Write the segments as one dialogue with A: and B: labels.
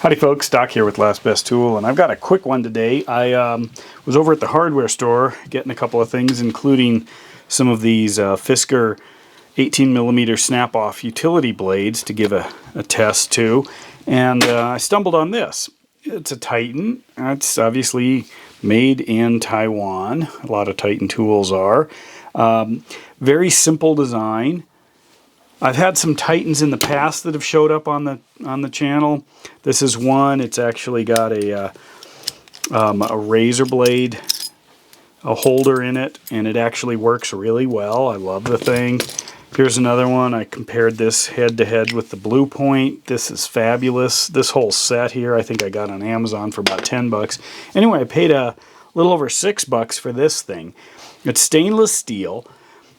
A: Howdy folks, Doc here with Last Best Tool, and I've got a quick one today. I was over at the hardware store getting a couple of things, including some of these Fisker 18mm snap-off utility blades to give a test to, and I stumbled on this. It's a Titan. It's obviously made in Taiwan. A lot of Titan tools are. Very simple design. I've had some Titans in the past that have showed up on the channel. This is one. It's actually got a razor blade, a holder in it, and it actually works really well. I love the thing. Here's another one. I compared this head to head with the Blue Point. This is fabulous. This whole set here I think I got on Amazon for about 10 bucks. Anyway, I paid a little over $6 for this thing. It's stainless steel.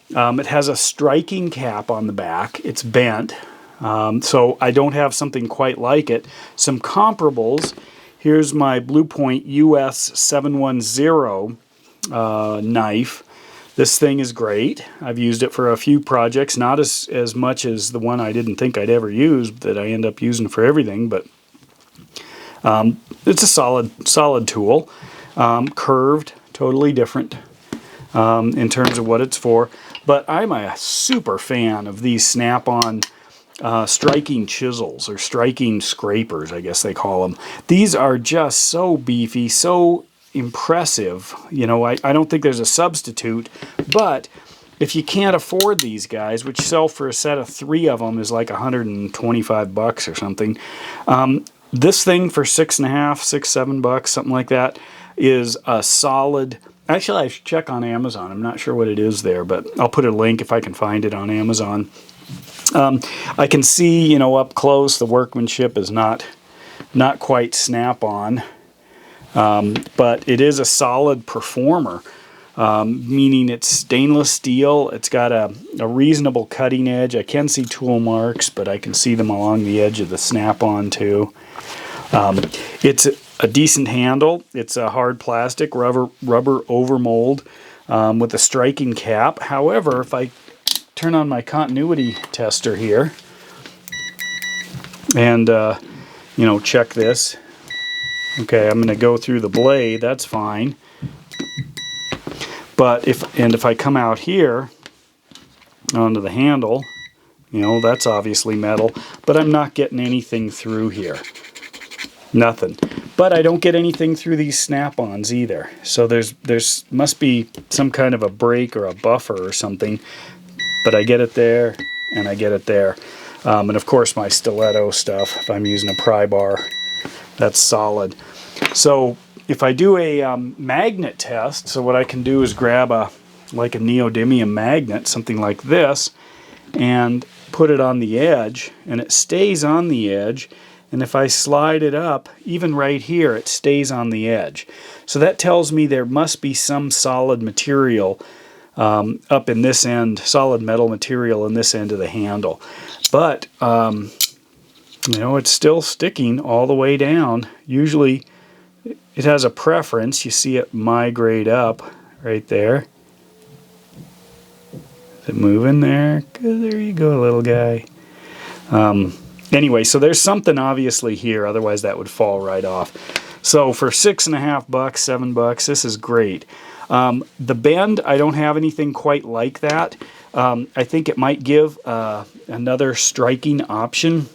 A: It has a striking cap on the back. It's bent, so I don't have something quite like it. Some comparables. Here's my Blue Point US 710 knife. This thing is great. I've used it for a few projects, not as much as the one I didn't think I'd ever use that I end up using for everything, but it's a solid tool. Curved, totally different in terms of what it's for. But I'm a super fan of these snap-on striking chisels, or striking scrapers, I guess they call them. These are just so beefy, so impressive. You know, I don't think there's a substitute, but if you can't afford these guys, which sell for a set of 3 of them is like 125 bucks or something, this thing for $6.5, $7 bucks, something like that, is a solid. Actually, I should check on Amazon. I'm not sure what it is there, but I'll put a link if I can find it on Amazon. I can see, you know, up close the workmanship is not quite snap-on, but it is a solid performer, meaning it's stainless steel. It's got a reasonable cutting edge. I can see tool marks, but I can see them along the edge of the snap-on too. It's a decent handle. It's a hard plastic rubber overmold with a striking cap. However, if I turn on my continuity tester here and you know, check this. Okay, I'm going to go through the blade. That's fine. But if I come out here onto the handle, you know, that's obviously metal, but I'm not getting anything through here. Nothing. But I don't get anything through these snap-ons either. So there's must be some kind of a break or a buffer or something. But I get it there, and I get it there. And of course my stiletto stuff, if I'm using a pry bar, that's solid. So if I do a magnet test, so what I can do is grab like a neodymium magnet, something like this, and put it on the edge, and it stays on the edge. And if I slide it up, even right here, it stays on the edge. So that tells me there must be some solid material up in this end, solid metal material in this end of the handle. But, you know, it's still sticking all the way down. Usually it has a preference. You see it migrate up right there. Is it moving there? There you go, little guy. Anyway, so there's something obviously here, otherwise that would fall right off. So for $6.5, $7, this is great. The bend, I don't have anything quite like that. I think it might give another striking option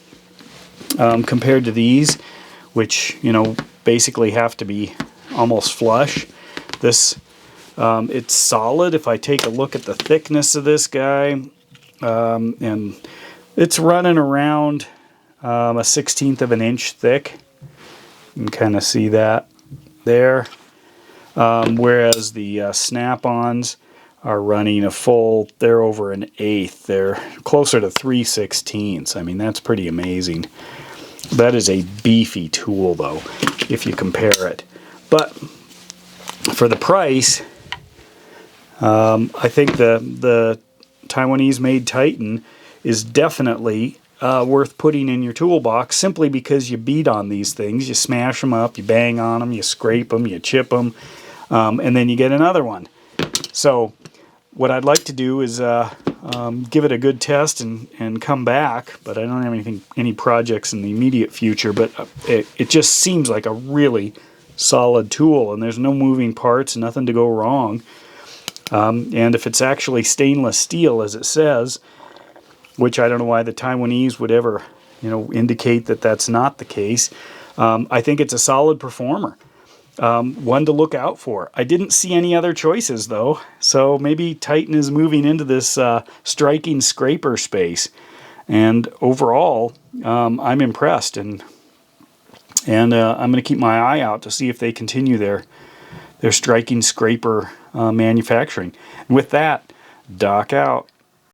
A: compared to these, which, you know, basically have to be almost flush. This, it's solid. If I take a look at the thickness of this guy, and it's running around a 1/16 of an inch thick. You can kind of see that there. Whereas the snap-ons are running a full, they're over an 1/8. They're closer to 3/16. I mean, that's pretty amazing. That is a beefy tool, though, if you compare it. But for the price, I think the Taiwanese-made Titan is definitely worth putting in your toolbox, simply because you beat on these things. You smash them up, you bang on them, you scrape them, you chip them, and then you get another one. So what I'd like to do is give it a good test and come back, but I don't have any projects in the immediate future. But it just seems like a really solid tool, and there's no moving parts, nothing to go wrong. And if it's actually stainless steel, as it says, which I don't know why the Taiwanese would ever, indicate that that's not the case, I think it's a solid performer. One to look out for. I didn't see any other choices though, so maybe Titan is moving into this striking scraper space. And overall, I'm impressed, and I'm going to keep my eye out to see if they continue their striking scraper manufacturing. And with that, Doc out.